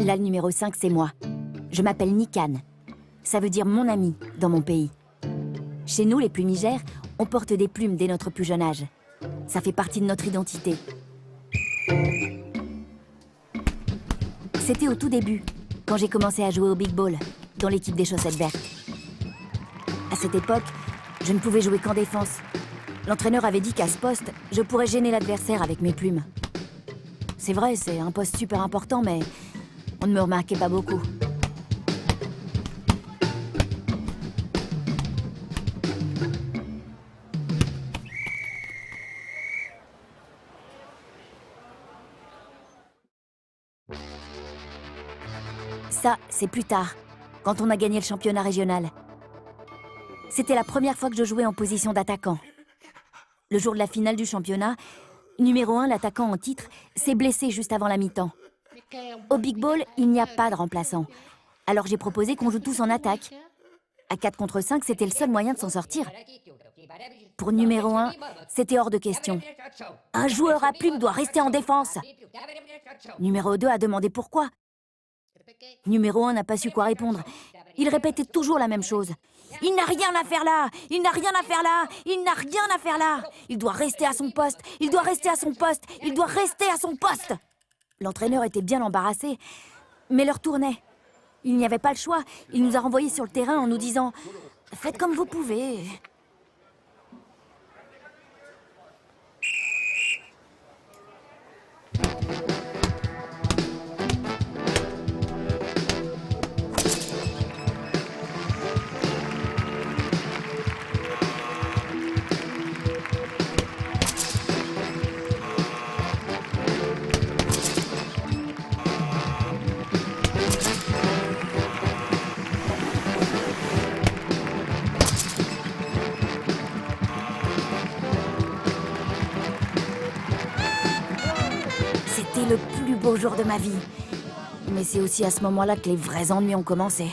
Là, le numéro 5, c'est moi. Je m'appelle Nikan. Ça veut dire mon ami dans mon pays. Chez nous, les plumigères, on porte des plumes dès notre plus jeune âge. Ça fait partie de notre identité. C'était au tout début, quand j'ai commencé à jouer au Big Ball, dans l'équipe des chaussettes vertes. À cette époque, je ne pouvais jouer qu'en défense. L'entraîneur avait dit qu'à ce poste, je pourrais gêner l'adversaire avec mes plumes. C'est vrai, c'est un poste super important, mais on ne me remarquait pas beaucoup. Ça, c'est plus tard, quand on a gagné le championnat régional. C'était la première fois que je jouais en position d'attaquant. Le jour de la finale du championnat, numéro 1, l'attaquant en titre, s'est blessé juste avant la mi-temps. Au Big Ball, il n'y a pas de remplaçant. Alors j'ai proposé qu'on joue tous en attaque. À 4 contre 5, c'était le seul moyen de s'en sortir. Pour numéro 1, c'était hors de question. Un joueur à plume doit rester en défense. Numéro 2 a demandé pourquoi. Numéro 1 n'a pas su quoi répondre. Il répétait toujours la même chose. Il n'a rien à faire là. Il n'a rien à faire là. Il n'a rien à faire là. Il doit rester à son poste. Il doit rester à son poste. Il doit rester à son poste. L'entraîneur était bien embarrassé, mais l'heure tournait. Il n'y avait pas le choix. Il nous a renvoyés sur le terrain en nous disant « Faites comme vous pouvez ». C'était le plus beau jour de ma vie. Mais c'est aussi à ce moment-là que les vrais ennuis ont commencé.